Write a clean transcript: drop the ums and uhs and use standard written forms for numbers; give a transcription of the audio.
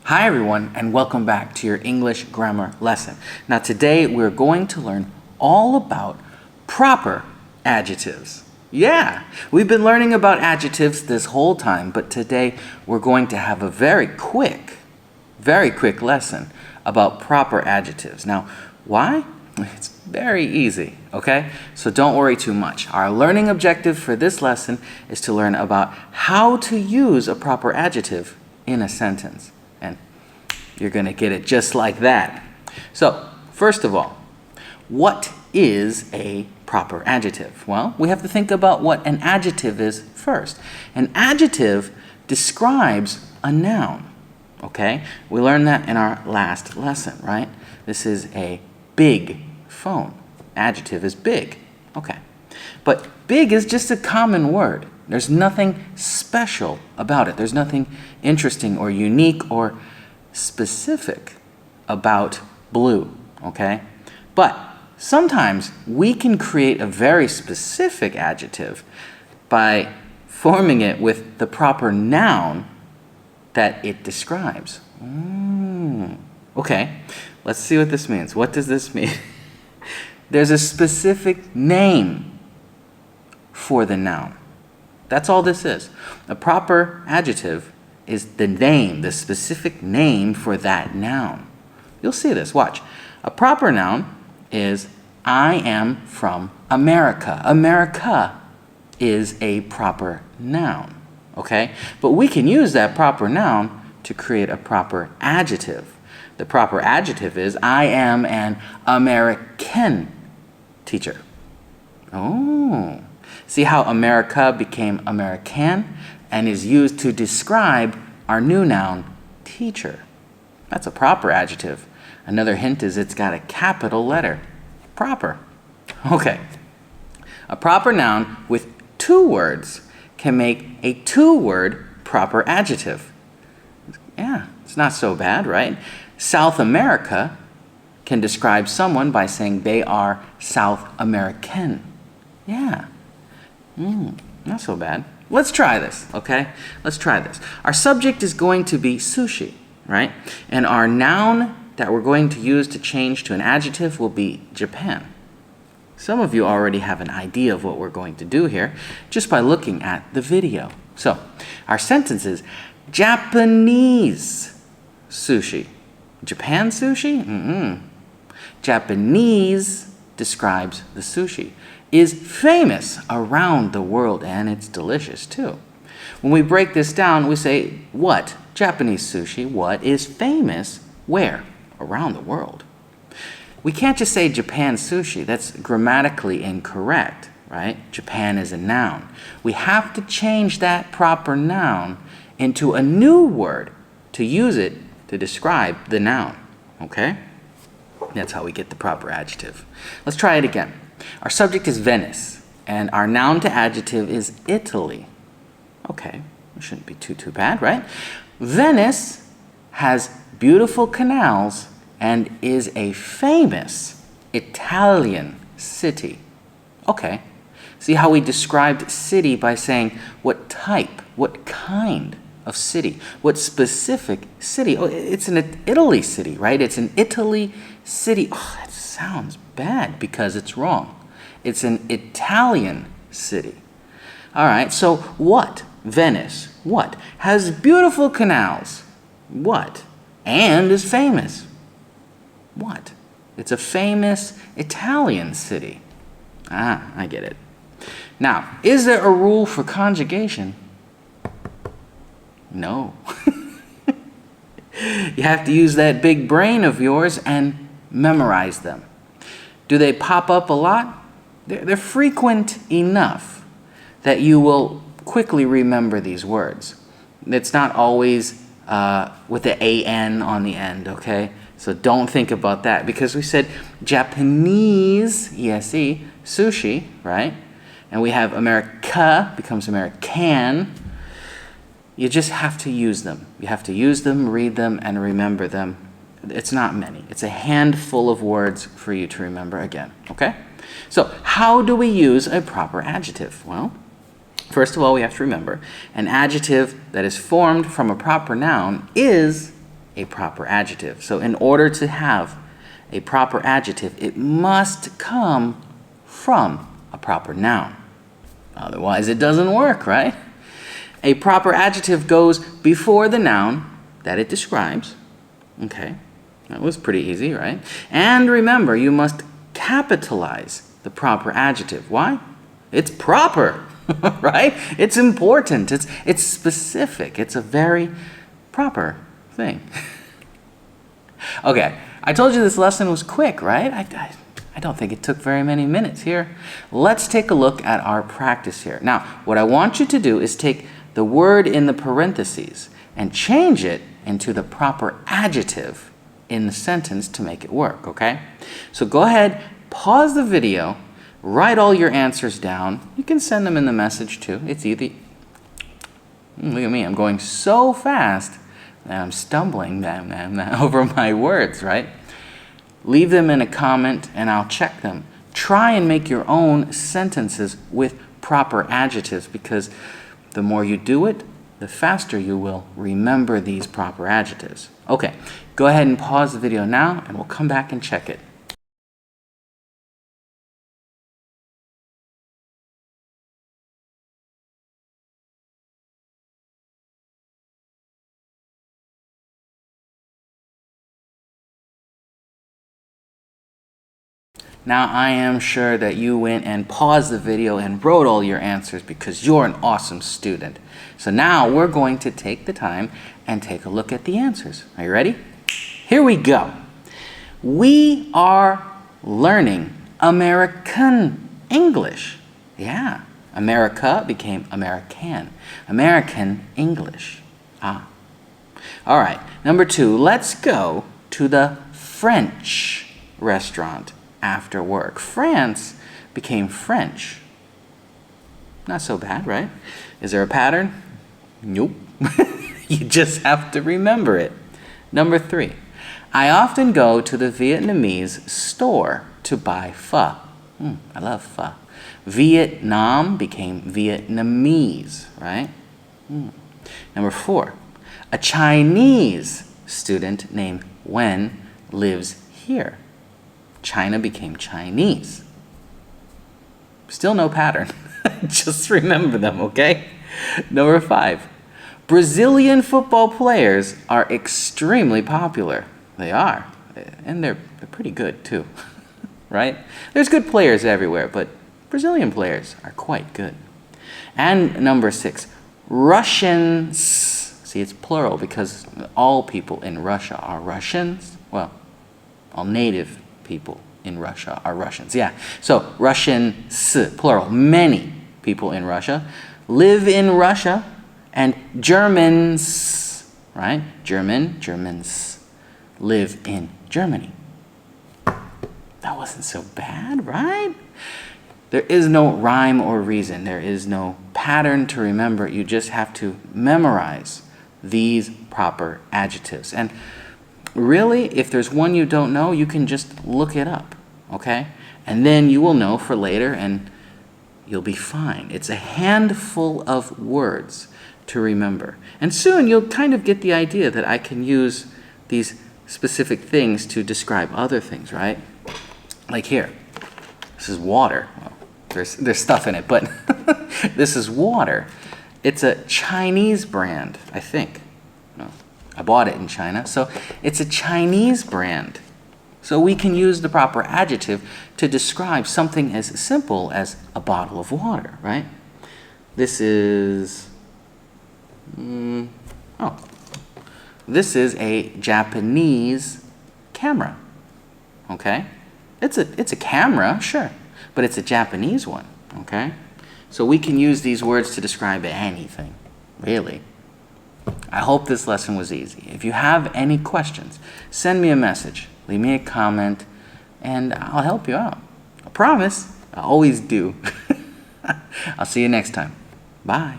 Hi everyone, and welcome back to your English grammar lesson. Now today we're going to learn all about proper adjectives. Yeah, we've been learning about adjectives this whole time, but today we're going to have a very quick lesson about proper adjectives. Now, why? It's very easy, okay? So don't worry too much. Our learning objective for this lesson is to learn about how to use a proper adjective in a sentence. And you're going to get it just like that. So, first of all, what is a proper adjective? Well, we have to think about what an adjective is first. An adjective describes a noun, okay? We learned that in our last lesson, right? This is a big phone. Adjective is big, okay. But big is just a common word. There's nothing special about it. There's nothing interesting or unique or specific about blue, okay? But sometimes we can create a very specific adjective by forming it with the proper noun that it describes. Okay, let's see what this means. What does this mean? There's a specific name for the noun. That's all this is. A proper adjective is the name, the specific name for that noun. You'll see this, watch. A proper noun is I am from America. America is a proper noun, okay? But we can use that proper noun to create a proper adjective. The proper adjective is I am an American teacher. Oh. See how America became American and is used to describe our new noun, teacher. That's a proper adjective. Another hint is it's got a capital letter. Proper. Okay. A proper noun with two words can make a two-word proper adjective. Yeah, it's not so bad, right? South America can describe someone by saying they are South American. Yeah. Not so bad. Let's try this, okay? Let's try this. Our subject is going to be sushi, right? And our noun that we're going to use to change to an adjective will be Japan. Some of you already have an idea of what we're going to do here just by looking at the video. So, our sentence is Japanese sushi. Japan sushi? Japanese describes the sushi. Is famous around the world, and it's delicious too. When we break this down, we say, what? Japanese sushi, what is famous where? Around the world. We can't just say Japan sushi. That's grammatically incorrect, right? Japan is a noun. We have to change that proper noun into a new word to use it to describe the noun, okay? That's how we get the proper adjective. Let's try it again. Our subject is Venice, and our noun to adjective is Italy. Okay, it shouldn't be too bad, right? Venice has beautiful canals and is a famous Italian city. Okay, see how we described city by saying what type, what kind of city, what specific city. Oh, it's an Italy city, right? It's an Italy city. Oh, that sounds bad because it's wrong. It's an Italian city. All right, so what? Venice. What? Has beautiful canals. What? And is famous. What? It's a famous Italian city. Ah, I get it. Now, is there a rule for conjugation? No. You have to use that big brain of yours and memorize them. Do they pop up a lot? They're frequent enough that you will quickly remember these words. It's not always with the AN on the end, okay? So don't think about that because we said Japanese, ESE, sushi, right? And we have America becomes American. You just have to use them. You have to use them, read them, and remember them. It's not many. It's a handful of words for you to remember again, okay? So how do we use a proper adjective? Well, first of all, we have to remember an adjective that is formed from a proper noun is a proper adjective. So in order to have a proper adjective, it must come from a proper noun. Otherwise, it doesn't work, right? A proper adjective goes before the noun that it describes. Okay, that was pretty easy, right? And remember, you must capitalize the proper adjective. Why? It's proper, right? It's important. It's specific. It's a very proper thing. Okay, I told you this lesson was quick, right? I don't think it took very many minutes here. Let's take a look at our practice here. Now, what I want you to do is take the word in the parentheses and change it into the proper adjective in the sentence to make it work, okay? So go ahead, pause the video, write all your answers down. You can send them in the message too. It's easy. Look at me, I'm going so fast that I'm stumbling over my words, right? Leave them in a comment and I'll check them. Try and make your own sentences with proper adjectives, because the more you do it, the faster you will remember these proper adjectives. Okay, go ahead and pause the video now and we'll come back and check it. Now, I am sure that you went and paused the video and wrote all your answers because you're an awesome student. So now we're going to take the time and take a look at the answers. Are you ready? Here we go. We are learning American English. Yeah, America became American. American English. All right, number 2, let's go to the French restaurant after work. France became French. Not so bad, right? Is there a pattern? Nope. You just have to remember it. Number 3, I often go to the Vietnamese store to buy pho. I love pho. Vietnam became Vietnamese, right? Number 4, a Chinese student named Wen lives here. China became Chinese. Still no pattern. Just remember them, okay? Number 5. Brazilian football players are extremely popular. They are. And they're pretty good too. Right? There's good players everywhere, but Brazilian players are quite good. And number 6. Russians. See, it's plural because all people in Russia are Russians. Well, all native people in Russia are Russians. Yeah, so Russians, plural. Many people in Russia live in Russia, and Germans, right? Germans live in Germany. That wasn't so bad, right? There is no rhyme or reason. There is no pattern to remember. You just have to memorize these proper adjectives. And really, if there's one you don't know, you can just look it up, okay? And then you will know for later and you'll be fine. It's a handful of words to remember. And soon you'll kind of get the idea that I can use these specific things to describe other things, right? Like here, this is water. Well, there's stuff in it, but this is water. It's a Chinese brand, I think. No. I bought it in China, so it's a Chinese brand. So we can use the proper adjective to describe something as simple as a bottle of water, right? This is, this is a Japanese camera, okay? It's a camera, sure, but it's a Japanese one, okay? So we can use these words to describe anything, really. I hope this lesson was easy. If you have any questions, send me a message, leave me a comment, and I'll help you out. I promise, I always do. I'll see you next time. Bye.